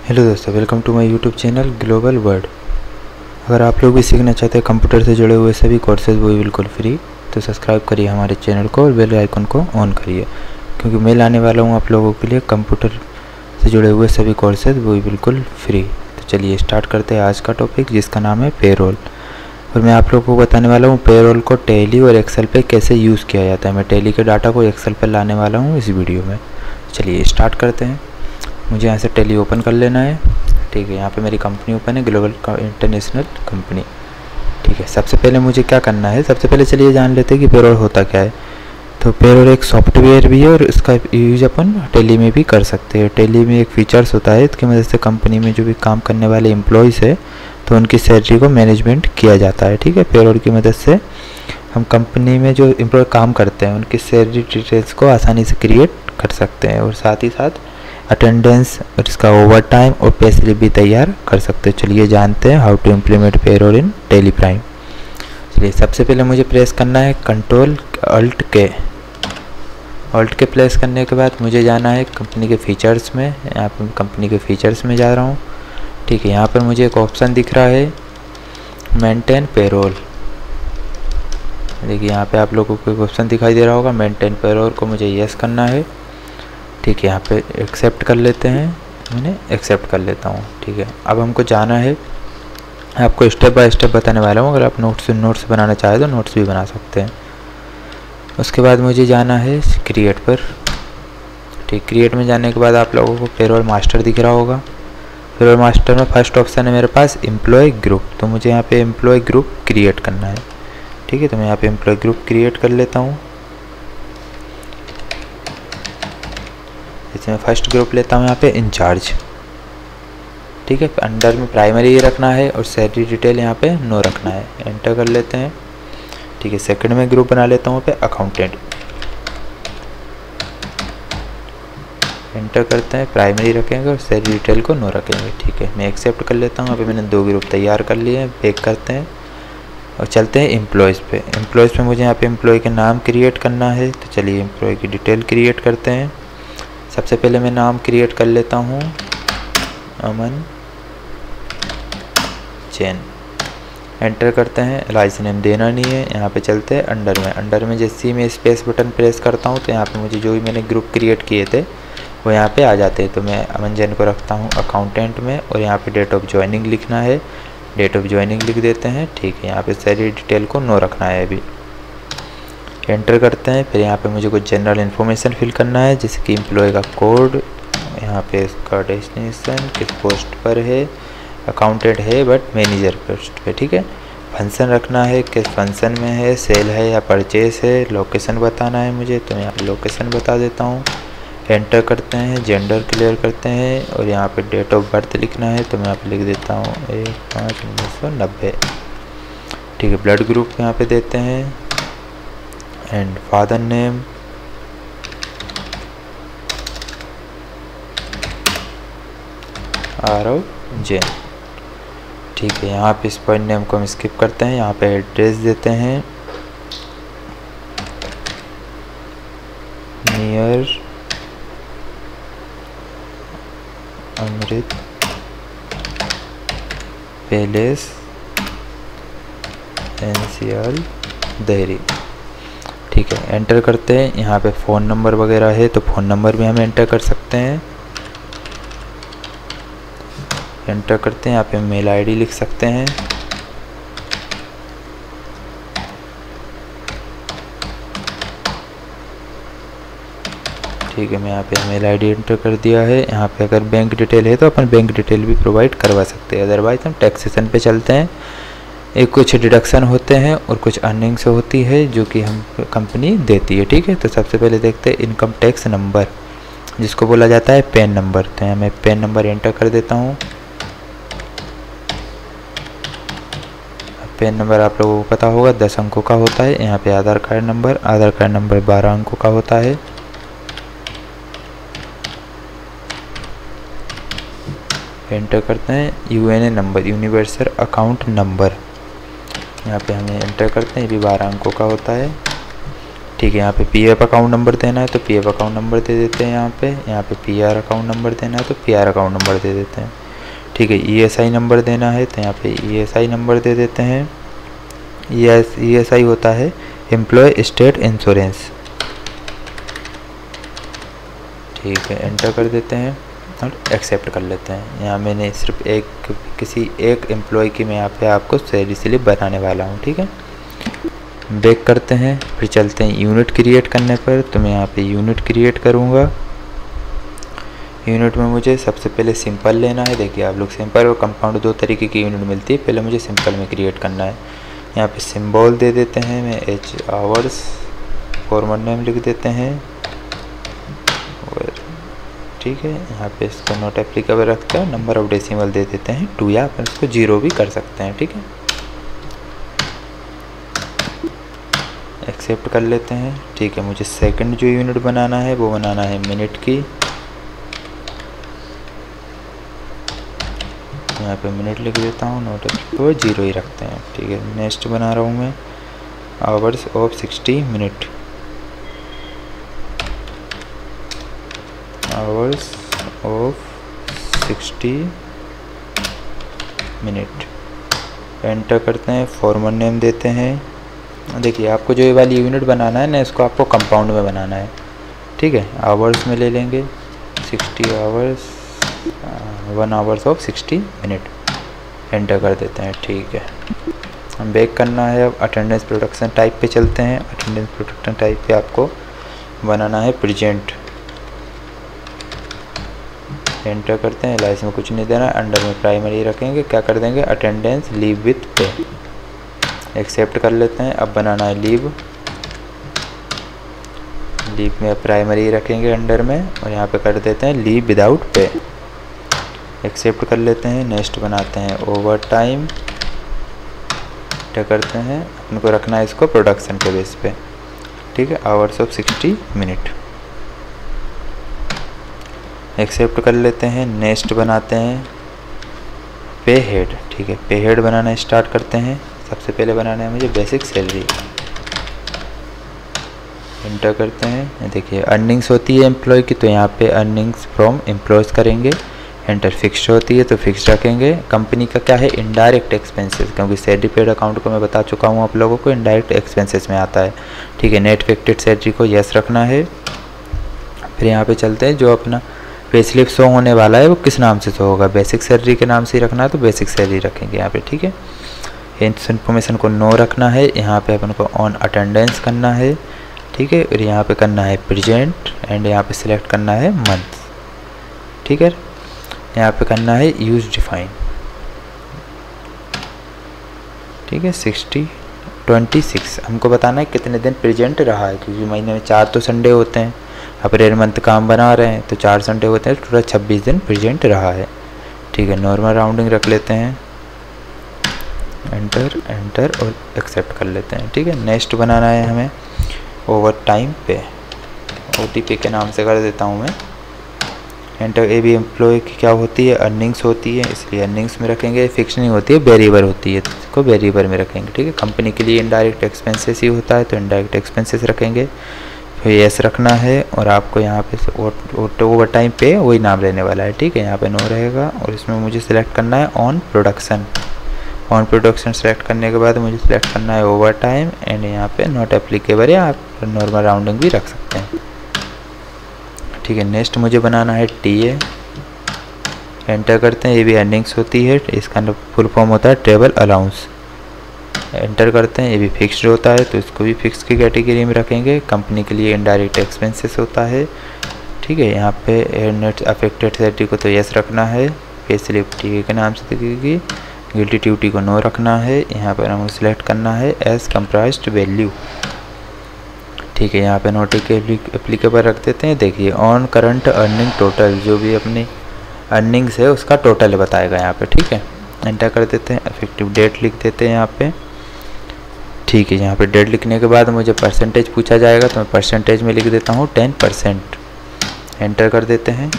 Hello दोस्तों, welcome to my YouTube channel global word. अगर आप लोग भी सीखना चाहते हैं कंप्यूटर से जुड़े हुए सभी कोर्सेज वो बिल्कुल फ्री, तो सब्सक्राइब करिए हमारे चैनल को और बेल आइकन को ऑन करिए, क्योंकि मैं लाने वाला हूँ आप लोगों के लिए कंप्यूटर से जुड़े हुए सभी कोर्सेज वो बिल्कुल फ्री। तो चलिए स्टार्ट करते हैं आज का टॉपिक, जिसका नाम है पेरोल। और मैं आप लोगों को बताने वाला हूँ पेरोल को टैली और एक्सेल पे कैसे यूज़ किया जाता है। मैं टैली के डाटा को एक्सेल पर लाने वाला हूँ इस वीडियो में। चलिए स्टार्ट करते हैं। मुझे यहाँ से टैली ओपन कर लेना है। ठीक है, यहाँ पे मेरी कंपनी ओपन है, ग्लोबल इंटरनेशनल कंपनी। ठीक है, सबसे पहले मुझे क्या करना है, सबसे पहले चलिए जान लेते हैं कि पेरोल होता क्या है। तो पेरोल एक सॉफ्टवेयर भी है और इसका यूज अपन टैली में भी कर सकते हैं। टैली में एक फीचर्स होता है, इसकी मदद से कंपनी में जो भी काम करने वाले एम्प्लॉयज़ है तो उनकी सैलरी को मैनेजमेंट किया जाता है। ठीक है, पेरोल की मदद से हम कंपनी में जो एम्प्लॉय काम करते हैं उनकी सैलरी डिटेल्स को आसानी से क्रिएट कर सकते हैं और साथ ही साथ अटेंडेंस और इसका ओवर टाइम और पे स्लिप भी तैयार कर सकते हैं। चलिए जानते हैं how to implement payroll in Tally Prime. चलिए सबसे पहले मुझे प्रेस करना है कंट्रोल अल्ट के प्रेस करने के बाद मुझे जाना है कंपनी के फीचर्स में। यहाँ पर कंपनी के फीचर्स में जा रहा हूँ। ठीक है, यहाँ पर मुझे एक ऑप्शन दिख रहा है मेंटेन पेरोल। देखिए यहाँ पे आप लोगों को एक ऑप्शन दिखाई दे रहा होगा मेंटेन पेरोल, को मुझे यस करना है। ठीक है, यहाँ पे एक्सेप्ट कर लेते हैं, मैंने एक्सेप्ट कर लेता हूँ। ठीक है, अब हमको जाना है, आपको स्टेप बाय स्टेप बताने वाला हूँ। अगर आप नोट्स बनाना चाहें तो नोट्स भी बना सकते हैं। उसके बाद मुझे जाना है क्रिएट पर। ठीक, क्रिएट में जाने के बाद आप लोगों को पेरोल मास्टर दिख रहा होगा। पेरोल मास्टर में फर्स्ट ऑप्शन है मेरे पास एम्प्लॉय ग्रुप, तो मुझे यहाँ पे एम्प्लॉय ग्रुप क्रिएट करना है। ठीक है, तो मैं यहाँ पे एम्प्लॉय ग्रुप क्रिएट कर लेता हूँ। इसमें फर्स्ट ग्रुप लेता हूँ यहाँ पे इंचार्ज। ठीक है, अंडर में प्राइमरी रखना है और सैलरी डिटेल यहाँ पे नो रखना है। एंटर कर लेते हैं। ठीक है, सेकंड में ग्रुप बना लेता हूँ पे अकाउंटेंट। एंटर करते हैं, प्राइमरी रखेंगे और सैलरी डिटेल को नो रखेंगे। ठीक है, मैं एक्सेप्ट कर लेता हूँ। अभी मैंने 2 ग्रुप तैयार कर लिए हैं। बैक करते हैं और चलते हैं एम्प्लॉयज़ पे। एम्प्लॉयज़ पे मुझे यहाँ पे एम्प्लॉय के नाम क्रिएट करना है, तो चलिए एम्प्लॉय की डिटेल क्रिएट करते हैं। सबसे पहले मैं नाम क्रिएट कर लेता हूँ अमन जैन। एंटर करते हैं, लाइसेंस नेम देना नहीं है। यहाँ पे चलते हैं अंडर में जैसे ही मैं स्पेस बटन प्रेस करता हूँ तो यहाँ पे मुझे जो भी मैंने ग्रुप क्रिएट किए थे वो यहाँ पे आ जाते हैं। तो मैं अमन जैन को रखता हूँ अकाउंटेंट में और यहाँ पे डेट ऑफ ज्वाइनिंग लिखना है, डेट ऑफ ज्वाइनिंग लिख देते हैं। ठीक है, यहाँ पे सैलरी डिटेल को नो रखना है। अभी एंटर करते हैं। फिर यहाँ पे मुझे कुछ जनरल इन्फॉर्मेशन फिल करना है, जैसे कि एम्प्लॉय का कोड, यहाँ पे इसका डेस्टिनेशन, किस पोस्ट पर है, अकाउंटेंट है बट मैनेजर पोस्ट पे। ठीक है, फंक्शन रखना है, किस फंक्शन में है, सेल है या परचेस है, लोकेशन बताना है मुझे, तो मैं यहाँ पे लोकेशन बता देता हूँ। एंटर करते हैं, जेंडर क्लियर करते हैं और यहाँ पे डेट ऑफ बर्थ लिखना है, तो मैं यहाँ पे लिख देता हूँ 1/5/1990। ठीक है, ब्लड ग्रुप यहाँ पे देते हैं and father name, Aarav Jain. ठीक है, यहाँ पे इस पॉइंट नेम को हम स्किप करते हैं। यहाँ पे एड्रेस देते हैं नियर अमृत पैलेस NCR देहरी। ठीक है, एंटर करते हैं। यहाँ पे फ़ोन नंबर वगैरह है तो फ़ोन नंबर भी हम एंटर कर सकते हैं। एंटर करते हैं, यहाँ पे मेल आईडी लिख सकते हैं। ठीक है, मैं यहाँ पे मेल आईडी एंटर कर दिया है। यहाँ पे अगर बैंक डिटेल है तो अपन बैंक डिटेल भी प्रोवाइड करवा सकते हैं। अदरवाइज हम टैक्सेशन पे चलते हैं। एक कुछ डिडक्शन होते हैं और कुछ अर्निंग्स होती है जो कि हम कंपनी देती है। ठीक है, तो सबसे पहले देखते हैं इनकम टैक्स नंबर, जिसको बोला जाता है पैन नंबर। तो यहाँ मैं पैन नंबर एंटर कर देता हूँ। पैन नंबर आप लोगों को पता होगा 10 अंकों का होता है। यहाँ पे आधार कार्ड नंबर 12 अंकों का होता है। एंटर करते हैं, UNA number, universal account number, यहाँ पे हमें एंटर करते हैं, ये भी 12 अंकों का होता है। ठीक है, यहाँ पे पीएफ अकाउंट नंबर देना है तो पीएफ अकाउंट नंबर दे देते हैं। यहाँ पे पीआर अकाउंट नंबर देना है तो पीआर अकाउंट नंबर दे देते हैं। ठीक है, ईएसआई नंबर देना है तो यहाँ पे ईएसआई नंबर दे देते हैं। ईएसआई होता है एम्प्लॉय स्टेट इंश्योरेंस। ठीक है, एंटर कर देते हैं और एक्सेप्ट कर लेते हैं। यहाँ मैंने सिर्फ किसी एक एम्प्लॉय की मैं यहाँ पे आपको सैलरी स्लिप बनाने वाला हूँ। ठीक है, बैक करते हैं, फिर चलते हैं यूनिट क्रिएट करने पर। तो मैं यहाँ पे यूनिट क्रिएट करूँगा। यूनिट में मुझे सबसे पहले सिंपल लेना है। देखिए आप लोग, सिंपल और कंपाउंड दो तरीके की यूनिट मिलती है। पहले मुझे सिंपल में क्रिएट करना है। यहाँ पे सिंबल दे देते हैं, मैं एच आवर्स, फॉर्मल नेम लिख देते हैं। ठीक है, यहाँ पे इसको नॉट एप्लीकेबल रखते हैं। नंबर ऑफ डेसिमल दे देते हैं 2 या अपन इसको 0 भी कर सकते हैं। ठीक है, एक्सेप्ट कर लेते हैं। ठीक है, मुझे सेकंड जो यूनिट बनाना है वो बनाना है मिनट की। यहाँ पे मिनट लिख देता हूँ, नॉट एप्लीकेबल 0 ही रखते हैं। ठीक है, नेक्स्ट बना रहा हूँ मैं hours of 60 minute. Hours of 60 minute, enter करते हैं। फॉर्मल नेम देते हैं। देखिए आपको जो ये वाली यूनिट बनाना है ना, इसको आपको कंपाउंड में बनाना है। ठीक है, आवर्स में ले लेंगे 60 hours, 1 hours of 60 minute, enter कर देते हैं। ठीक है, हम बैक करना है। अब अटेंडेंस प्रोडक्शन टाइप पे चलते हैं। अटेंडेंस प्रोडक्शन टाइप पे आपको बनाना है प्रेजेंट, एंटर करते हैं। लाइस में कुछ नहीं देना, अंडर में प्राइमरी रखेंगे। क्या कर देंगे, अटेंडेंस लीव विथ पे, एक्सेप्ट कर लेते हैं। अब बनाना है लीव, लीव में प्राइमरी रखेंगे अंडर में, और यहाँ पे कर देते हैं लीव विदाउट पे, एक्सेप्ट कर लेते हैं। नेक्स्ट बनाते हैं ओवर टाइम, क्या करते हैं, अपन को रखना है इसको प्रोडक्शन के बेस पे। ठीक है, आवर्स ऑफ 60 मिनट, एक्सेप्ट कर लेते हैं। नेक्स्ट बनाते हैं पे हेड। ठीक है, पे हेड बनाना स्टार्ट करते हैं। सबसे पहले बनाना है मुझे बेसिक सैलरी, एंटर करते हैं। देखिए अर्निंग्स होती है एम्प्लॉय की, तो यहाँ पे अर्निंग्स फ्रॉम एम्प्लॉयज़ करेंगे। एंटर फिक्स्ड होती है तो फिक्स रखेंगे। कंपनी का क्या है, इनडायरेक्ट एक्सपेंसेस, क्योंकि सैलरी पेड अकाउंट को मैं बता चुका हूँ आप लोगों को, इनडायरेक्ट एक्सपेंसेस में आता है। ठीक है, नेट इफेक्टेड सैलरी को यस रखना है। फिर यहाँ पे चलते हैं, जो अपना पे स्लिप शो होने वाला है वो किस नाम से शो होगा, बेसिक सैलरी के नाम से ही रखना है तो बेसिक सैलरी रखेंगे यहाँ पे। ठीक है, इस इन्फॉर्मेशन को नो रखना है। यहाँ पे अपन को ऑन अटेंडेंस करना है। ठीक है, और यहाँ पे करना है प्रेजेंट, एंड यहाँ पे सिलेक्ट करना है मंथ। ठीक है, यहाँ पे करना है यूज डिफाइन। ठीक है, 26 हमको बताना है कितने दिन प्रेजेंट रहा है, क्योंकि महीने में 4 तो संडे होते हैं। अप्रैल मंथ काम बना रहे हैं तो 4 संडे होते हैं, टोटल 26 दिन प्रेजेंट रहा है। ठीक है, नॉर्मल राउंडिंग रख लेते हैं, एंटर और एक्सेप्ट कर लेते हैं। ठीक है, नेक्स्ट बनाना है हमें ओवर टाइम पे, OTP के नाम से कर देता हूँ मैं। एंटर, ए भी एम्प्लॉय की क्या होती है, अर्निंग्स होती है, इसलिए अर्निंग्स में रखेंगे। फिक्स नहीं होती है, वेरिएबल होती है, तो इसको वेरिएबल में रखेंगे। ठीक है, कंपनी के लिए इनडायरेक्ट एक्सपेंसेस ही होता है तो इनडायरेक्ट एक्सपेंसेस रखेंगे। फिर यस रखना है, और आपको यहाँ पे ओवर टाइम पे वही नाम रहने वाला है। ठीक है, यहाँ पे नो रहेगा, और इसमें मुझे सिलेक्ट करना है on production. On production select करने के बाद मुझे सिलेक्ट करना है ओवर टाइम, एंड यहाँ पे नॉट एप्लीकेबल है, आप नॉर्मल राउंडिंग भी रख सकते हैं। ठीक है, नेक्स्ट मुझे बनाना है TA, एंटर करते हैं। ये भी अर्निंग्स होती है, इसका फुल फॉर्म होता है ट्रेवल अलाउंस, एंटर करते हैं। ये भी फिक्स्ड होता है तो इसको भी फिक्स की कैटेगरी में रखेंगे। कंपनी के लिए इनडायरेक्ट एक्सपेंसेस होता है। ठीक है, यहाँ पे नेट अफेक्टेड सैलरी को तो यस रखना है, पे स्लिप TA के नाम से दिखेगी, गिल्टी ड्यूटी को नो रखना है। यहाँ पर हमें सिलेक्ट करना है एज कंप्राइज्ड वैल्यू। ठीक है, यहाँ पे नोट एप्लीकेबल रख देते हैं। देखिए ऑन करंट अर्निंग टोटल, जो भी अपनी अर्निंग्स है उसका टोटल बताएगा यहाँ पे। ठीक है, एंटर कर देते हैं। इफेक्टिव डेट लिख देते हैं यहाँ पे। ठीक है, यहाँ पे डेट लिखने के बाद मुझे परसेंटेज पूछा जाएगा तो मैं परसेंटेज में लिख देता हूँ 10%, एंटर कर देते हैं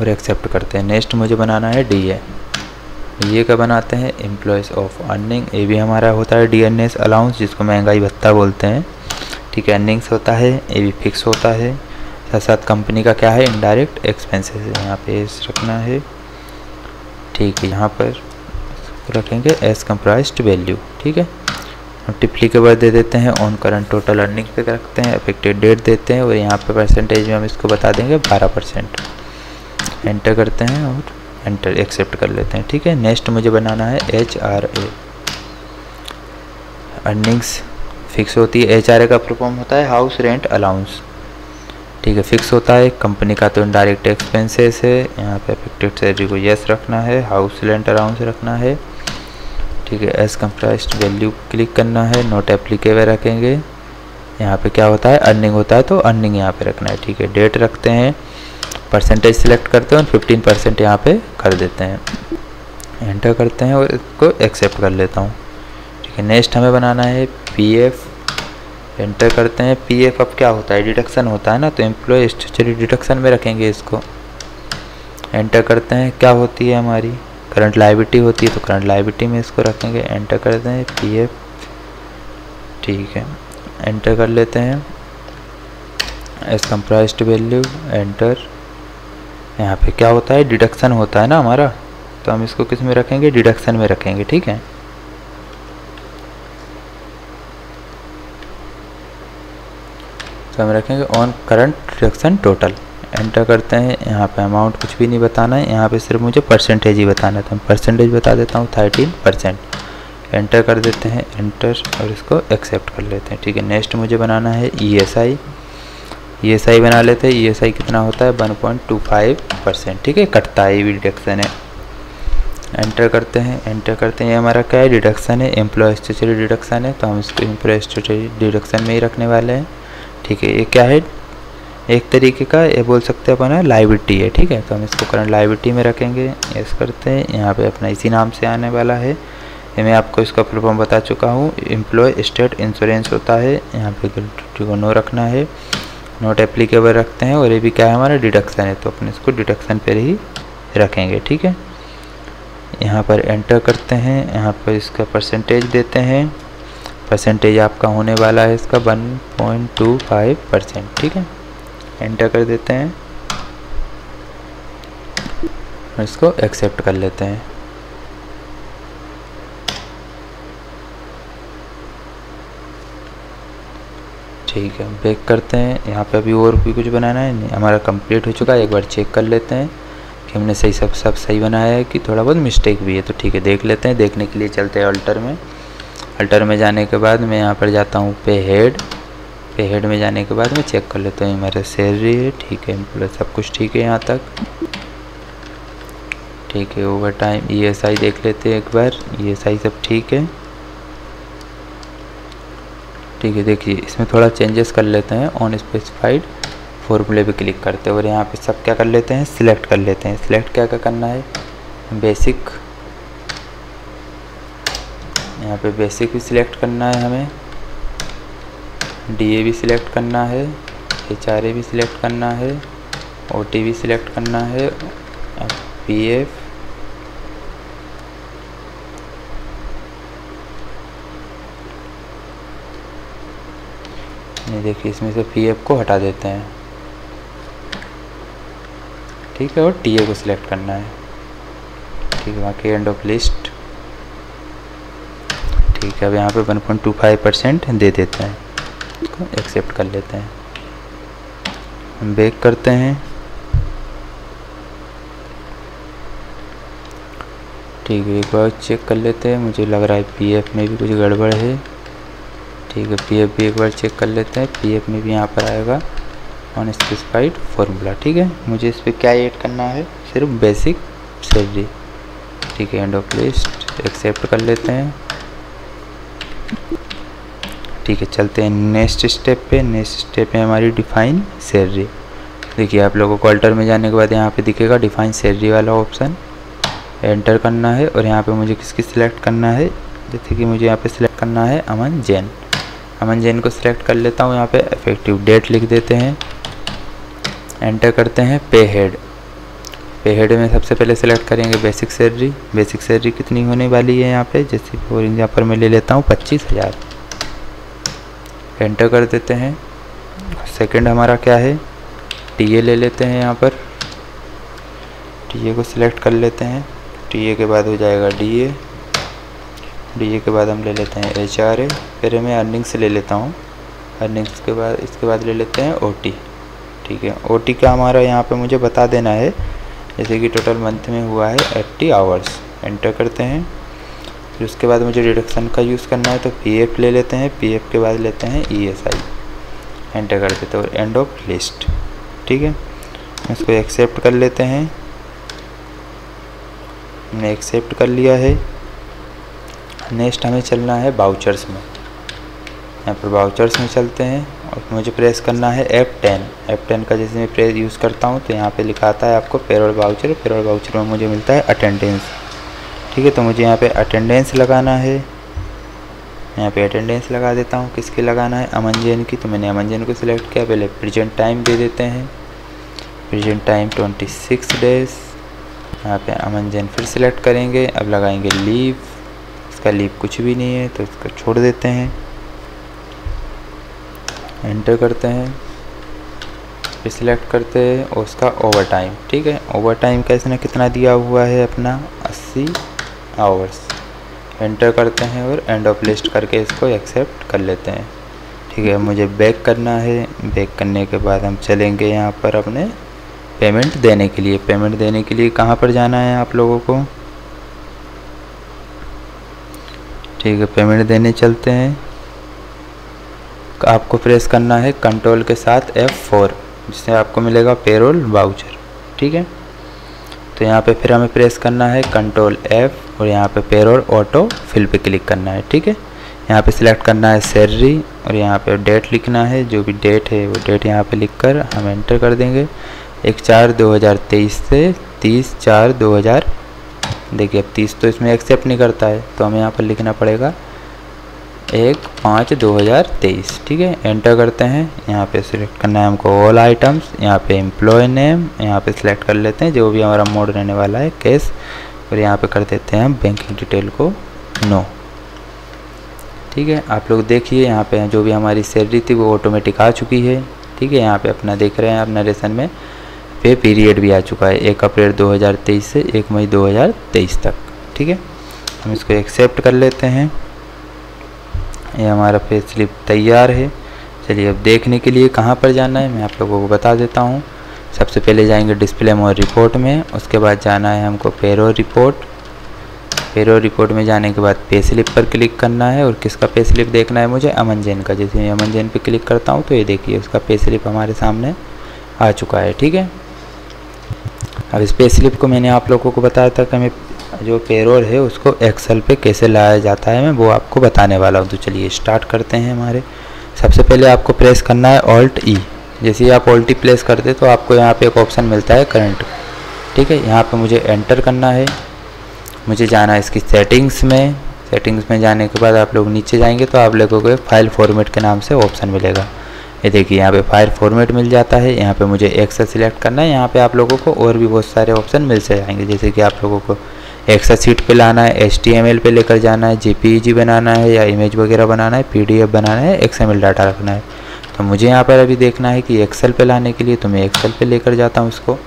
और एक्सेप्ट करते हैं। नेक्स्ट मुझे बनाना है DA का बनाते हैं, एम्प्लॉयज़ ऑफ अर्निंग। ये भी हमारा होता है DNS अलाउंस, जिसको महंगाई भत्ता बोलते हैं। ठीक है। अर्निंग्स होता है, ये भी फिक्स होता है। साथ साथ कंपनी का क्या है, इनडायरेक्ट एक्सपेंसेस है, यहाँ पे रखना है। ठीक है, यहाँ पर रखेंगे एज कंप्राइज्ड वैल्यू। ठीक है, मल्टीप्ली के बाद दे देते हैं ऑन करंट टोटल अर्निंग पे रखते हैं, इफेक्टिव डेट देते हैं और यहाँ पे परसेंटेज में हम इसको बता देंगे 12%। एंटर करते हैं और एंटर एक्सेप्ट कर लेते हैं। ठीक है, नेक्स्ट मुझे बनाना है HRA। अर्निंग्स फिक्स होती है, HRA का परफॉर्म होता है हाउस रेंट अलाउंस। ठीक है, फिक्स होता है। कंपनी का तो इनडायरेक्ट एक्सपेंसेस है, यहाँ पे इफेक्टिव सैलरी को यस रखना है, हाउस रेंट अलाउंस रखना है। ठीक है, एज कंप्राइज्ड वैल्यू क्लिक करना है, नॉट एप्लीकेबल रखेंगे। यहाँ पे क्या होता है, अर्निंग होता है तो अर्निंग यहाँ पे रखना है। ठीक है, डेट रखते हैं, परसेंटेज सिलेक्ट करते हैं और 15% यहाँ पे कर देते हैं। एंटर करते हैं और इसको एक्सेप्ट कर लेता हूँ। ठीक है, नेक्स्ट हमें बनाना है PF। एंटर करते हैं। PF अब क्या होता है, डिडक्शन होता है ना, तो एम्प्लॉय स्टैट्यूटरी डिडक्शन में रखेंगे इसको। एंटर करते हैं, क्या होती है हमारी करंट लायबिलिटी होती है, तो करंट लायबिलिटी में इसको रखेंगे। एंटर करते हैं PF। ठीक है, एंटर कर लेते हैं एज कंप्राइज्ड वैल्यू। एंटर। यहाँ पे क्या होता है, डिडक्शन होता है ना हमारा, तो हम इसको किस में रखेंगे, डिडक्शन में रखेंगे। ठीक है, तो हम रखेंगे on current deduction total. Enter करते हैं। यहाँ पे अमाउंट कुछ भी नहीं बताना है, यहाँ पे सिर्फ मुझे परसेंटेज ही बताना है, तो मैं परसेंटेज बता देता हूँ 13%। एंटर कर देते हैं, एंटर और इसको एक्सेप्ट कर लेते हैं। ठीक है, नेक्स्ट मुझे बनाना है ESI बना लेते हैं। ESI कितना होता है, 1.25%। ठीक है, कटता है, ये भी डिडक्शन है। एंटर करते हैं। एंटर करते हैं, ये हमारा क्या है, डिडक्शन है, एम्प्लॉय स्टैट्यूटरी डिडक्शन है, तो हम इसको एम्प्लॉय स्टैट्यूटरी डिडक्शन में ही रखने वाले हैं। ठीक है, ये क्या है, एक तरीके का ये बोल सकते हैं अपन है लायबिलिटी है। ठीक है, तो हम इसको करंट लायबिलिटी में रखेंगे। यस करते हैं, यहाँ पे अपना इसी नाम से आने वाला है। ये मैं आपको इसका फुल फॉर्म बता चुका हूँ। एम्प्लॉय स्टेट इंश्योरेंस होता है, यहाँ पे ग्रेच्युटी को नो रखना है, नॉट एप्लीकेबल रखते हैं और ये भी क्या है हमारा डिडक्शन है, तो अपन इसको डिडक्शन पर ही रखेंगे। ठीक है, यहाँ पर एंटर करते हैं, यहाँ पर इसका परसेंटेज देते हैं। परसेंटेज आपका होने वाला है इसका 1.25%। ठीक है, एंटर कर देते हैं और इसको एक्सेप्ट कर लेते हैं। ठीक है, बैक करते हैं। यहाँ पे अभी और भी कुछ बनाना है नहीं, हमारा कंप्लीट हो चुका है। एक बार चेक कर लेते हैं कि हमने सब सही बनाया है कि थोड़ा बहुत मिस्टेक भी है, तो ठीक है देख लेते हैं। देखने के लिए चलते हैं अल्टर में। अल्टर में जाने के बाद मैं यहाँ पर जाता हूँ पे हेड में जाने के बाद मैं चेक कर लेता हूँ मेरा सैलरी है। ठीक है, एम्प्लॉय सब कुछ ठीक है यहाँ तक। ठीक है, ओवर टाइम ESI देख लेते हैं एक बार, ESI सब ठीक है। ठीक है, देखिए इसमें थोड़ा चेंजेस कर लेते हैं। ऑन स्पेसिफाइड फॉर्मूले पे क्लिक करते हैं और यहाँ पे सब क्या कर लेते हैं, सिलेक्ट कर लेते हैं। सिलेक्ट क्या क्या करना है, बेसिक, यहाँ पे बेसिक भी सिलेक्ट करना है हमें, DA भी सिलेक्ट करना है, HRA भी सिलेक्ट करना है, OT भी सिलेक्ट करना है, PF, ये देखिए इसमें से PF को हटा देते हैं। ठीक है, और TA को सिलेक्ट करना है। ठीक है, बाकी एंड ऑफ लिस्ट। ठीक है, अब यहाँ पे 1.25% दे देते हैं, इसको एक्सेप्ट कर लेते हैं। हम बैक करते हैं। ठीक है, एक बार चेक कर लेते हैं, मुझे लग रहा है PF में भी कुछ गड़बड़ है। ठीक है, PF भी एक बार चेक कर लेते हैं। PF में भी यहाँ पर आएगा ऑन स्पेसिफाइड फॉर्मूला। ठीक है, मुझे इस पर क्या ऐड करना है, सिर्फ बेसिक सैलरी। ठीक है, एंड ऑफ लिस्ट, एक्सेप्ट कर लेते हैं। ठीक है, चलते हैं नेक्स्ट स्टेप पे। नेक्स्ट स्टेप है हमारी डिफाइन सैलरी। देखिए आप लोगों को अल्टर में जाने के बाद यहाँ पे दिखेगा डिफाइन सैलरी वाला ऑप्शन, एंटर करना है और यहाँ पे मुझे किसकी सिलेक्ट करना है, जैसे कि मुझे यहाँ पे सिलेक्ट करना है अमन जैन। अमन जैन को सिलेक्ट कर लेता हूँ। यहाँ पे इफेक्टिव डेट लिख देते हैं, एंटर करते हैं। पे हेड में सबसे पहले सेलेक्ट करेंगे बेसिक सैलरी। बेसिक सैलरी कितनी होने वाली है यहाँ पे, जैसे फॉर एग्जाम्पल मैं ले लेता हूँ 25,000। एंटर कर देते हैं। सेकंड हमारा क्या है, टीए ले लेते हैं। यहाँ पर टीए को सिलेक्ट कर लेते हैं। टीए के बाद हो जाएगा डीए, डीए के बाद हम ले लेते हैं एचआरए। फिर मैं अर्निंग्स ले लेता हूँ। अर्निंग्स के बाद इसके बाद ले लेते हैं ओटी। ठीक है, ओटी का हमारा यहाँ पे मुझे बता देना है, जैसे कि टोटल मंथ में हुआ है 80 आवर्स। एंटर करते हैं। फिर उसके बाद मुझे डिडक्शन का यूज़ करना है, तो पीएफ ले लेते हैं। पीएफ के बाद लेते हैं ईएसआई। एंटर कर देते हैं और एंड ऑफ लिस्ट। ठीक है, इसको एक्सेप्ट कर लेते हैं। हमने एक्सेप्ट कर लिया है। नेक्स्ट हमें चलना है बाउचर्स में। यहाँ पर बाउचर्स में चलते हैं और मुझे प्रेस करना है F10। F10 का जैसे मैं प्रेस यूज़ करता हूँ तो यहाँ पे लिखा आता है आपको पेरोल बाउचर। पेरोल बाउचर में मुझे मिलता है अटेंडेंस। ठीक है, तो मुझे यहाँ पे अटेंडेंस लगाना है। यहाँ पे अटेंडेंस लगा देता हूँ। किसकी लगाना है, अमन जैन की। तो मैंने अमन जैन को सिलेक्ट किया। पहले प्रेजेंट टाइम दे देते हैं। Present time 26 days. यहाँ पे अमन जैन फिर सिलेक्ट करेंगे। अब लगाएंगे लीव। इसका लीव कुछ भी नहीं है तो इसको छोड़ देते हैं। एंटर करते हैं। फिर सिलेक्ट करते हैं और उसका ओवर टाइम। ठीक है, ओवर टाइम का इसने कितना दिया हुआ है अपना 80 आवर्स। एंटर करते हैं और एंड ऑफ लिस्ट करके इसको एक्सेप्ट कर लेते हैं। ठीक है, मुझे बैक करना है। बैक करने के बाद हम चलेंगे यहाँ पर अपने पेमेंट देने के लिए। पेमेंट देने के लिए कहाँ पर जाना है आप लोगों को, ठीक है, पेमेंट देने चलते हैं। आपको प्रेस करना है कंट्रोल के साथ F4, जिससे आपको मिलेगा पेरोल वाउचर। ठीक है, तो यहाँ पे फिर हमें प्रेस करना है कंट्रोल F और यहाँ पे पेरोल ऑटो फिल पे क्लिक करना है। ठीक है, यहाँ पे सिलेक्ट करना है सैलरी और यहाँ पे डेट लिखना है। जो भी डेट है वो डेट यहाँ पे लिखकर हम एंटर कर देंगे। 1/4/2023 से 30/4/2000। देखिए अब 30 तो इसमें एक्सेप्ट नहीं करता है, तो हमें यहाँ पर लिखना पड़ेगा 1/5/2023। ठीक है, एंटर करते हैं। यहाँ पे सिलेक्ट करना है हमको ऑल आइटम्स। यहाँ पे एम्प्लॉय नेम यहाँ पे सिलेक्ट कर लेते हैं, जो भी हमारा मोड रहने वाला है कैश। और यहाँ पे कर देते हैं हम बैंकिंग डिटेल को नो। ठीक है, आप लोग देखिए यहाँ पे जो भी हमारी सैलरी थी वो ऑटोमेटिक आ चुकी है। ठीक है, यहाँ पे अपना देख रहे हैं आप नरेशन में पे पीरियड भी आ चुका है 1 अप्रैल 2023 से 1 मई 2023 तक। ठीक है, हम इसको एक्सेप्ट कर लेते हैं। ये हमारा पे स्लिप तैयार है। चलिए अब देखने के लिए कहाँ पर जाना है मैं आप लोगों को बता देता हूँ। सबसे पहले जाएंगे डिस्प्ले मोर रिपोर्ट में। उसके बाद जाना है हमको पेरोल रिपोर्ट। पेरोल रिपोर्ट में जाने के बाद पे स्लिप पर क्लिक करना है। और किसका पे स्लिप देखना है मुझे, अमन जैन का। जैसे मैं अमन जैन पे क्लिक करता हूँ तो ये देखिए उसका पे स्लिप हमारे सामने आ चुका है। ठीक है, अब इस पे स्लिप को मैंने आप लोगों को बताया था कि हमें जो पेरोल है उसको एक्सेल पे कैसे लाया जाता है, मैं वो आपको बताने वाला हूँ। तो चलिए स्टार्ट करते हैं। हमारे सबसे पहले आपको प्रेस करना है Alt-E। जैसे ही आप Alt-E प्रेस करते तो आपको यहाँ पे एक ऑप्शन मिलता है करंट। ठीक है, यहाँ पे मुझे एंटर करना है। मुझे जाना है इसकी सेटिंग्स में। सेटिंग्स में जाने के बाद आप लोग नीचे जाएंगे तो आप लोगों को एक फाइल फॉर्मेट के नाम से ऑप्शन मिलेगा। ये देखिए यहाँ पे फाइल फॉर्मेट मिल जाता है। यहाँ पे मुझे एक्सेल सिलेक्ट करना है। यहाँ पे आप लोगों को और भी बहुत सारे ऑप्शन मिल से जाएंगे, जैसे कि आप लोगों को एक्सेल सीट पे लाना है, HTML पे लेकर जाना है, JPEG बनाना है या इमेज वगैरह बनाना है, PDF बनाना है, XML डाटा रखना है। तो मुझे यहाँ पर अभी देखना है कि एक्सेल पे लाने के लिए, तो मैं एक्सेल पे लेकर जाता हूँ इसको।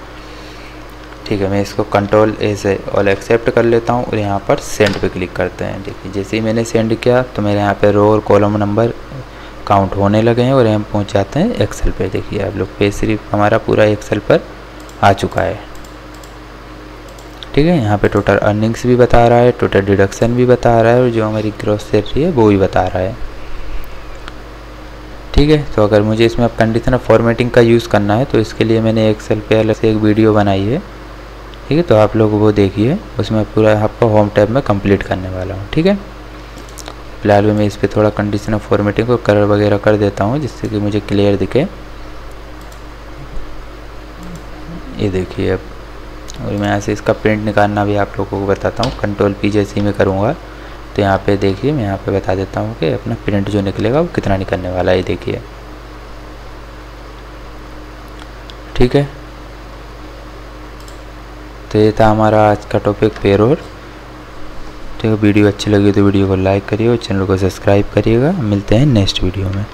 ठीक है, मैं इसको कंट्रोल A से ऑल एक्सेप्ट कर लेता हूँ और यहाँ पर सेंड पे क्लिक करते हैं। देखिए जैसे ही मैंने सेंड किया तो मेरे यहाँ पे रो और कॉलम नंबर काउंट होने लगे हैं और हम पहुँच जाते हैं एक्सेल पे। देखिए आप लोग पे सिर्फ हमारा पूरा एक्सेल पर आ चुका है। ठीक है, यहाँ पे टोटल अर्निंग्स भी बता रहा है, टोटल डिडक्शन भी बता रहा है और जो हमारी ग्रॉस सैलरी है वो भी बता रहा है। ठीक है, तो अगर मुझे इसमें अब कंडीशनल फॉर्मेटिंग का यूज़ करना है तो इसके लिए मैंने एक्सेल पे अलग से एक वीडियो बनाई है। ठीक है, तो आप लोग वो देखिए, उसमें पूरा आपको होम टैब में कंप्लीट करने वाला हूँ। ठीक है, फिलहाल में मैं इस पर थोड़ा कंडीशनल फॉर्मेटिंग को कलर वगैरह कर देता हूँ जिससे कि मुझे क्लियर दिखे। ये देखिए अब, और मैं यहाँ से इसका प्रिंट निकालना भी आप लोगों को बताता हूँ। कंट्रोल P जैसे ही मैं करूँगा तो यहाँ पे देखिए मैं यहाँ पे बता देता हूँ कि अपना प्रिंट जो निकलेगा वो कितना निकलने वाला है। ये देखिए, ठीक है, तो ये था हमारा आज का टॉपिक पेरोल। ठीक है, वीडियो अच्छी लगी तो वीडियो को लाइक करिए और चैनल को सब्सक्राइब करिएगा। मिलते हैं नेक्स्ट वीडियो में।